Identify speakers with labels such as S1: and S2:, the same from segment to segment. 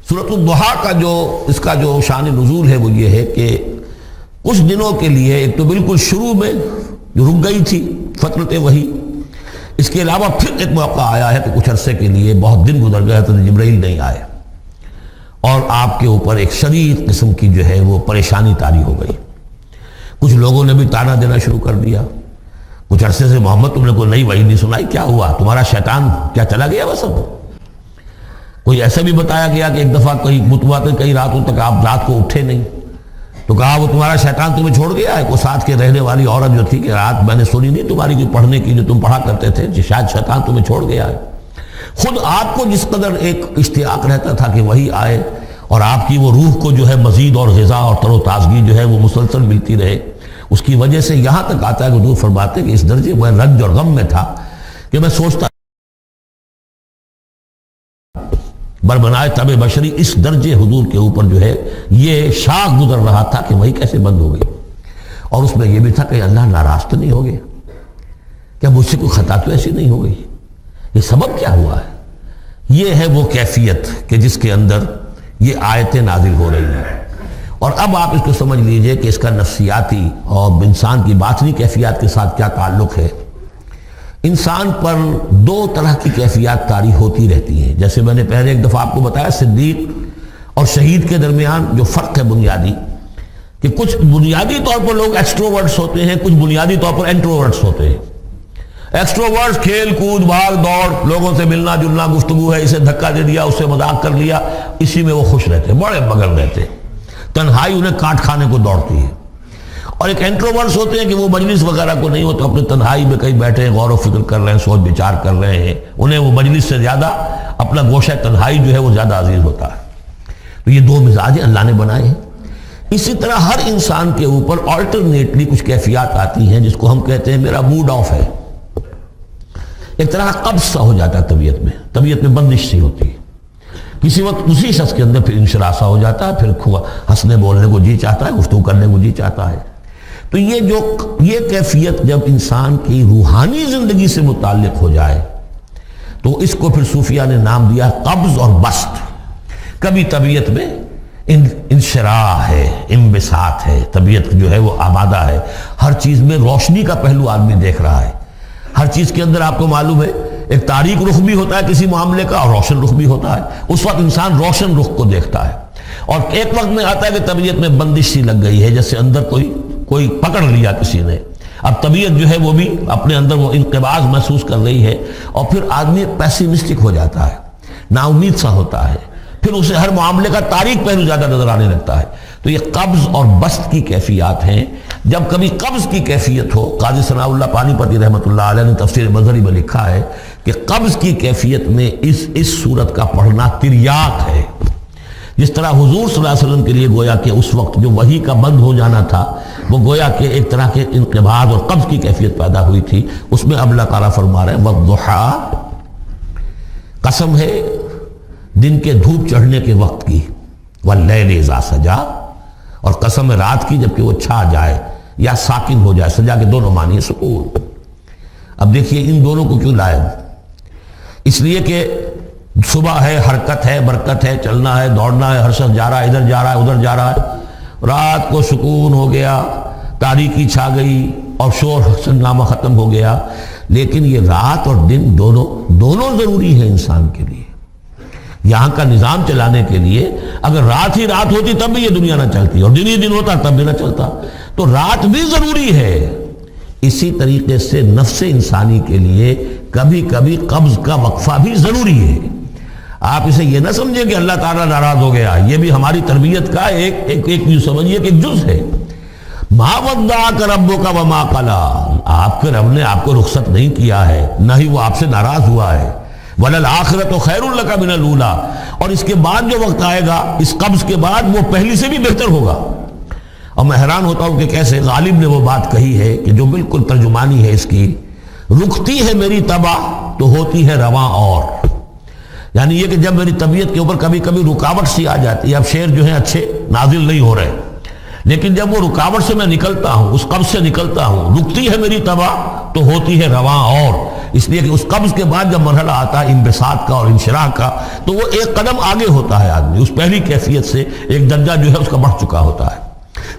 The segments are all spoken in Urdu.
S1: سورۃ الضحیٰ کا اس کا جو شان نزول ہے وہ یہ ہے کہ کچھ دنوں کے لیے، ایک تو بالکل شروع میں جو رک گئی تھی فترت وحی، اس کے علاوہ پھر ایک موقع آیا ہے کہ کچھ عرصے کے لیے بہت دن گزر گئے تو جبرائیل نہیں آئے، اور آپ کے اوپر ایک شدید قسم کی جو ہے وہ پریشانی طاری ہو گئی۔ کچھ لوگوں نے بھی طعنہ دینا شروع کر دیا، کچھ عرصے سے محمد تم نے کوئی نئی وحی نہیں سنائی، کیا ہوا تمہارا شیطان کیا چلا گیا بس اب؟ کوئی ایسا بھی بتایا گیا کہ ایک دفعہ کئی راتوں تک آپ رات کو اٹھے نہیں، تو کہا وہ تمہارا شیطان تمہیں چھوڑ گیا ہے۔ کوئی ساتھ کے رہنے والی عورت جو تھی کہ رات میں نے سنی نہیں تمہاری کوئی پڑھنے کی جو تم پڑھا کرتے تھے، شاید شیطان تمہیں چھوڑ گیا ہے۔ خود آپ کو جس قدر ایک اشتیاق رہتا تھا کہ وہی آئے اور آپ کی وہ روح کو جو ہے مزید اور غذا اور تر و تازگی جو ہے وہ مسلسل ملتی رہے، اس کی وجہ سے یہاں تک آتا ہے کہ حضور فرماتے کہ اس درجے میں رنج اور غم میں تھا کہ میں سوچتا بربنائے طب بشری، اس درجے حضور کے اوپر جو ہے یہ شاخ گزر رہا تھا کہ وہی کیسے بند ہو گئی، اور اس میں یہ بھی تھا کہ اللہ ناراض تو نہیں ہو گیا، کیا مجھ سے کوئی خطا تو ایسی نہیں ہو گئی، یہ سبب کیا ہوا ہے؟ یہ ہے وہ کیفیت کہ جس کے اندر یہ آیتیں نازل ہو رہی ہیں۔ اور اب آپ اس کو سمجھ لیجئے کہ اس کا نفسیاتی اور انسان کی باطنی کیفیات کے ساتھ کیا تعلق ہے۔ انسان پر دو طرح کی کیفیات طاری ہوتی رہتی ہیں، جیسے میں نے پہلے ایک دفعہ آپ کو بتایا صدیق اور شہید کے درمیان جو فرق ہے بنیادی، کہ کچھ بنیادی طور پر لوگ ایکسٹروورٹس ہوتے ہیں، کچھ بنیادی طور پر انٹروورٹس ہوتے ہیں۔ ایکسٹروورٹس کھیل کود بھاگ دوڑ، لوگوں سے ملنا جلنا، گفتگو ہے، اسے دھکا دے دیا، اس سے مذاق کر لیا، اسی میں وہ خوش رہتے، بڑے مگن رہتے، تنہائی انہیں کاٹ کھانے کو دوڑتی ہے۔ اور ایک انٹروورٹس ہوتے ہیں کہ وہ مجلس وغیرہ کو نہیں ہوتا، اپنے تنہائی میں کہیں بیٹھے ہیں، غور و فکر کر رہے ہیں، سوچ بچار کر رہے ہیں، انہیں وہ مجلس سے زیادہ اپنا گوشہ تنہائی جو ہے وہ زیادہ عزیز ہوتا ہے۔ تو یہ دو مزاج اللہ نے بنائے ہیں۔ اسی طرح ہر انسان کے اوپر آلٹرنیٹلی کچھ کیفیات آتی ہیں جس کو ہم کہتے ہیں میرا موڈ آف ہے، ایک طرح قبض سا ہو جاتا ہے طبیعت میں بندش سی ہوتی ہے، کسی وقت اسی شخص کے اندر پھر انشراح سا ہو جاتا ہے، پھر ہنسنے بولنے کو جی چاہتا ہے، گفتگو کرنے کو جی چاہتا ہے۔ تو یہ کیفیت جب انسان کی روحانی زندگی سے متعلق ہو جائے تو اس کو پھر صوفیہ نے نام دیا قبض اور بسط۔ کبھی طبیعت میں انشراح ہے، انبساط ہے، طبیعت جو ہے وہ آمادہ ہے، ہر چیز میں روشنی کا پہلو آدمی دیکھ رہا ہے، ہر چیز کے اندر آپ کو معلوم ہے ایک تاریک رخ بھی ہوتا ہے کسی معاملے کا اور روشن رخ بھی ہوتا ہے، اس وقت انسان روشن رخ کو دیکھتا ہے۔ اور ایک وقت میں آتا ہے کہ طبیعت میں بندش سی لگ گئی ہے، جیسے اندر کوئی پکڑ لیا کسی نے، اب طبیعت جو ہے وہ بھی اپنے اندر وہ انقباض محسوس کر رہی ہے، اور پھر آدمی پیسیمسٹک ہو جاتا ہے، نا امید سا ہوتا ہے، پھر اسے ہر معاملے کا تاریک پہلو زیادہ نظر آنے لگتا ہے۔ تو یہ قبض اور بسط کی کیفیات ہیں۔ جب کبھی قبض کی کیفیت ہو، قاضی ثناء اللہ پانی پتی رحمۃ اللہ علیہ نے تفسیر مظہری میں لکھا ہے کہ قبض کی کیفیت میں اس صورت کا پڑھنا تریاق ہے، جس طرح حضور صلی اللہ علیہ وسلم کے لیے گویا کہ اس وقت جو وحی کا بند ہو جانا تھا وہ گویا کہ ایک طرح کے انقباض اور قبض کی کیفیت پیدا ہوئی تھی، اس میں اب اللہ تعالیٰ فرما رہے ہیں والضحیٰ، قسم ہے دن کے دھوپ چڑھنے کے وقت کی، واللیل اذا سجا، اور قسم ہے رات کی جبکہ وہ چھا جائے یا ساکن ہو جائے، سجا کے دونوں معنی ہے سکون۔ اب دیکھیے ان دونوں کو کیوں لائے، اس لیے کہ صبح ہے، حرکت ہے، برکت ہے، چلنا ہے، دوڑنا ہے، ہر شخص جا رہا ہے، ادھر جا رہا ہے ادھر جا رہا ہے، رات کو سکون ہو گیا، تاریکی چھا گئی اور شور ہنگامہ ختم ہو گیا۔ لیکن یہ رات اور دن دونوں ضروری ہے انسان کے لیے، یہاں کا نظام چلانے کے لیے۔ اگر رات ہی رات ہوتی تب بھی یہ دنیا نہ چلتی، اور دن ہی دن ہوتا تب بھی نہ چلتا، تو رات بھی ضروری ہے۔ اسی طریقے سے نفس انسانی کے لیے کبھی کبھی قبض کا وقفہ بھی ضروری ہے۔ آپ اسے یہ نہ سمجھیں کہ اللہ تعالیٰ ناراض ہو گیا، یہ بھی ہماری تربیت کا ایک یوں سمجھیے کہ ایک جز ہے۔ ما ودعک ربک وما قلی، آپ کے رب نے آپ کو رخصت نہیں کیا ہے، نہ ہی وہ آپ سے ناراض ہوا ہے۔ وَلَلْآخِرَةُ خَيْرٌ لَكَ مِنَ الْأُولَىٰ، اور اس کے بعد جو وقت آئے گا اس قبض کے بعد وہ پہلی سے بھی بہتر ہوگا۔ اور میں حیران ہوتا ہوں کہ کیسے غالب نے وہ بات کہی ہے کہ جو بالکل ترجمانی ہے اس کی، رکتی ہے میری طبع تو ہوتی ہے رواں اور، یعنی یہ کہ جب میری طبیعت کے اوپر کبھی کبھی رکاوٹ سی آ جاتی ہے، اب شعر جو ہیں اچھے نازل نہیں ہو رہے، لیکن جب وہ رکاوٹ سے میں نکلتا ہوں، اس قبض سے نکلتا ہوں، رکتی ہے میری طبع تو ہوتی ہے رواں اور، اس لیے کہ اس قبض کے بعد جب مرحلہ آتا ہے انبساط کا اور انشراح کا تو وہ ایک قدم آگے ہوتا ہے آدمی، اس پہلی کیفیت سے ایک درجہ جو ہے اس کا بڑھ چکا ہوتا ہے۔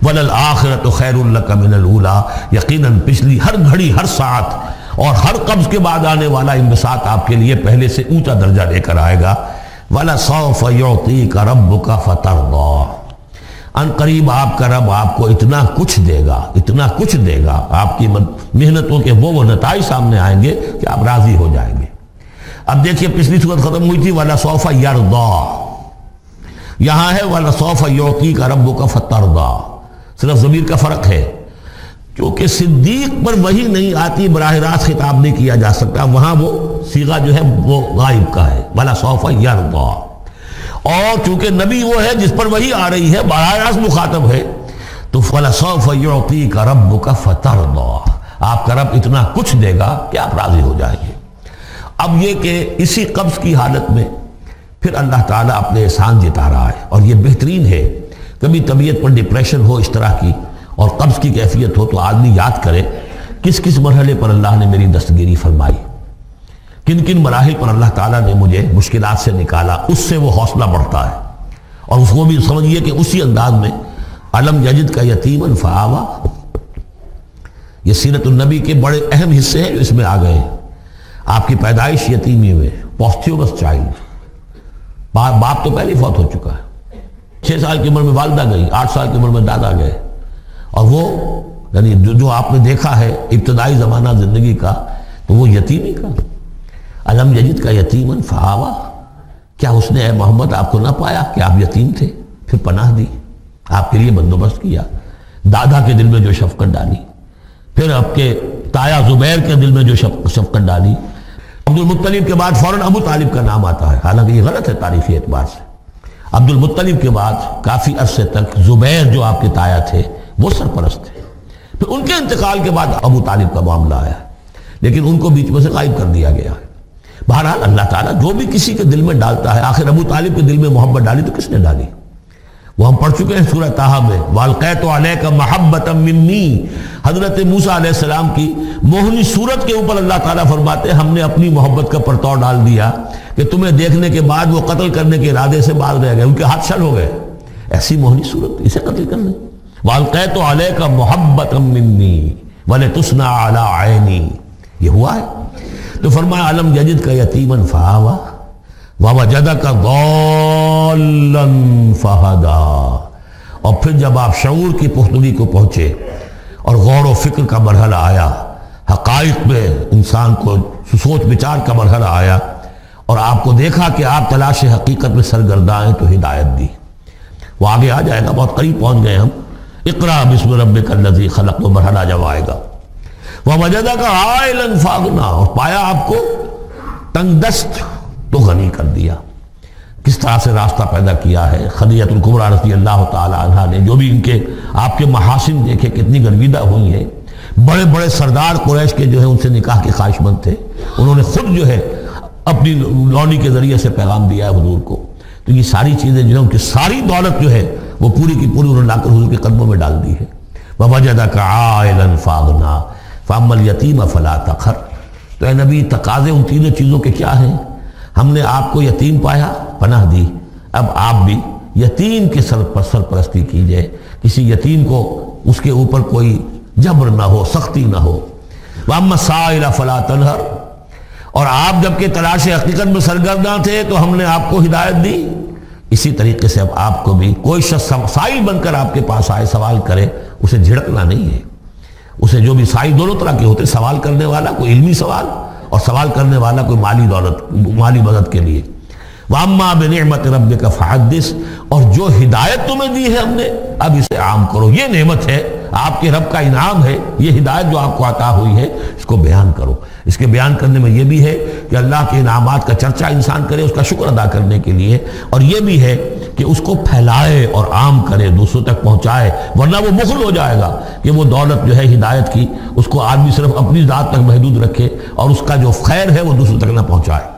S1: وَلَلْآخِرَةُ خَيْرٌ لَكَ مِنَ الْأُولَىٰ، یقیناً پچھلی ہر گھڑی، ہر ساعت اور ہر قبض کے بعد آنے والا انبساط آپ کے لیے پہلے سے اونچا درجہ لے کر آئے گا۔ وَلَسَوْفَ يُعْطِيكَ رَبُّكَ فَتَرْضَىٰ، ان قریب آپ کا رب آپ کو اتنا کچھ دے گا، اتنا کچھ دے گا، آپ کی محنتوں کے وہ نتائج سامنے آئیں گے کہ آپ راضی ہو جائیں گے۔ اب دیکھیے پچھلی صورت ختم ہوئی تھی وَلَسَوْفَ يَرْضَىٰ، یہاں ہے وَلَسَوْفَ يُعْطِيكَ رَبُّكَ فَتَرْضَىٰ، صرف ضمیر کا فرق ہے، کیونکہ صدیق پر وحی نہیں آتی، براہ راست خطاب نہیں کیا جا سکتا، وہاں وہ صیغہ جو ہے وہ غائب کا ہے، وَلَسَوْفَ يَرْضَىٰ، اور چونکہ نبی وہ ہے جس پر وحی آ رہی ہے، براہ راست مخاطب ہے، تو وَلَسَوْفَ يُعْطِيكَ رَبُّكَ فَتَرْضَىٰ، آپ کا رب اتنا کچھ دے گا کہ آپ راضی ہو جائیں گے۔ اب یہ کہ اسی قبض کی حالت میں پھر اللہ تعالیٰ اپنے احسان جتا رہا ہے، اور یہ بہترین ہے۔ کبھی طبیعت پر ڈپریشن ہو اس طرح کی اور قبض کی کیفیت ہو تو آدمی یاد کرے کس کس مرحلے پر اللہ نے میری دستگیری فرمائی، کن کن مراحل پر اللہ تعالیٰ نے مجھے مشکلات سے نکالا، اس سے وہ حوصلہ بڑھتا ہے۔ اور اس کو بھی سمجھیے کہ اسی انداز میں علم یجد کا یتیماً فآویٰ، یہ سیرت النبی کے بڑے اہم حصے ہیں جو اس میں آ گئے ہیں۔ آپ کی پیدائش یتیمی میں، پوسٹیومس چائلڈ، باپ تو پہلے فوت ہو چکا ہے، 6 سال کی عمر میں والدہ گئی، 8 سال کی عمر میں دادا گئے، اور وہ یعنی جو آپ نے دیکھا ہے ابتدائی زمانہ زندگی کا تو وہ یتیمی کا۔ علم یجد کا یتیماً فآویٰ، کیا اس نے اے محمد آپ کو نہ پایا کہ آپ یتیم تھے، پھر پناہ دی، آپ کے لیے بندوبست کیا، دادا کے دل میں جو شفقت ڈالی، پھر آپ کے تایا زبیر کے دل میں جو شفقت ڈالی۔ عبد المطلب کے بعد فوراً ابو طالب کا نام آتا ہے، حالانکہ یہ غلط ہے تاریخی اعتبار سے۔ عبد المطلب کے بعد کافی عرصے تک زبیر جو آپ کے تایا تھے وہ سرپرست تھے، پھر ان کے انتقال کے بعد ابو طالب کا معاملہ آیا، لیکن ان کو بیچ میں سے غائب کر دیا گیا ہے۔ بہرحال اللہ تعالیٰ جو بھی کسی کے دل میں ڈالتا ہے، آخر ابو طالب کے دل میں محبت ڈالی تو کس نے ڈالی؟ وہ ہم پڑھ چکے ہیں سورہ طٰہٰ میں، وَأَلْقَيْتُ عَلَيْكَ مَحَبَّةً مِّنِّي، حضرت موسیٰ علیہ السلام کی موہنی صورت کے اوپر اللہ تعالیٰ فرماتے ہیں ہم نے اپنی محبت کا پرتو ڈال دیا کہ تمہیں دیکھنے کے بعد وہ قتل کرنے کے ارادے سے باز رہ گئے، ان کے ہاتھ شل ہو گئے، ایسی موہنی صورت، اسے قتل کر لیں۔ وَأَلْقَيْتُ عَلَيْكَ مَحَبَّةً مِّنِّي وَلِتُصْنَعَ عَلَىٰ عَيْنِي، یہ ہوا ہے۔ تو فرمایا علم یجد کا یتیماً فآویٰ ووجدک ضالاً فہدیٰ، اور پھر جب آپ شعور کی پختگی کو پہنچے اور غور و فکر کا مرحلہ آیا، حقائق میں انسان کو سوچ بچار کا مرحلہ آیا، اور آپ کو دیکھا کہ آپ تلاش حقیقت میں سرگرداں ہیں تو ہدایت دی۔ وہ آگے آ جائے گا، بہت قریب پہنچ گئے ہم، اقرأ بسم ربک الذی خلق، وہ مرحلہ جب آئے گا۔ وَوَجَدَكَ عَائِلًا فَأَغْنَىٰ، اور پایا آپ کو تنگ دست تو غنی کر دیا۔ کس طرح سے راستہ پیدا کیا ہے۔ خدیجہ الکبریٰ رضی اللہ تعالی عنہ نے جو بھی ان کے آپ کے محاسن دیکھے، کتنی گرویدہ ہوئی ہیں، بڑے بڑے سردار قریش کے جو ہے ان سے نکاح کے خواہش مند تھے، انہوں نے خود جو ہے اپنی لونی کے ذریعے سے پیغام دیا ہے حضور کو۔ تو یہ ساری چیزیں جو ہے ان کی ساری دولت جو ہے وہ پوری کی پوری انہوں نے لا کر حضور کے قدموں میں ڈال دی ہے۔ وَوَجَدَكَ عَائِلًا فَأَغْنَىٰ فَأَمَّا الْيَتِيمَ فَلَا تَقْهَرْ، تو اے نبی تقاضے ان تینوں چیزوں کے کیا ہیں؟ ہم نے آپ کو یتیم پایا، پناہ دی، اب آپ بھی یتیم کے سرپرستی کیجئے، کسی یتیم کو اس کے اوپر کوئی جبر نہ ہو، سختی نہ ہو۔ وَأَمَّا السَّائِلَ فَلَا تَنْهَرْ، اور آپ جب کہ تلاش حقیقت میں سرگرداں تھے تو ہم نے آپ کو ہدایت دی، اسی طریقے سے اب آپ کو بھی کوئی شخص سائل بن کر آپ کے پاس آئے، سوال کرے، اسے جھڑکنا نہیں ہے۔ اسے جو بھی سائل دونوں طرح کے ہوتے، سوال کرنے والا کوئی علمی سوال اور سوال کرنے والا کوئی مالی دولت، مالی مدد کے لیے۔ وَأَمَّا بِنِعْمَةِ رَبِّكَ فَحَدِّثْ، اور جو ہدایت تمہیں دی ہے ہم نے اب اسے عام کرو، یہ نعمت ہے، آپ کے رب کا انعام ہے، یہ ہدایت جو آپ کو عطا ہوئی ہے اس کو بیان کرو۔ اس کے بیان کرنے میں یہ بھی ہے کہ اللہ کے انعامات کا چرچا انسان کرے اس کا شکر ادا کرنے کے لیے، اور یہ بھی ہے کہ اس کو پھیلائے اور عام کرے، دوسروں تک پہنچائے، ورنہ وہ بخل ہو جائے گا کہ وہ دولت جو ہے ہدایت کی اس کو آدمی صرف اپنی ذات تک محدود رکھے اور اس کا جو خیر ہے وہ دوسروں تک نہ پہنچائے۔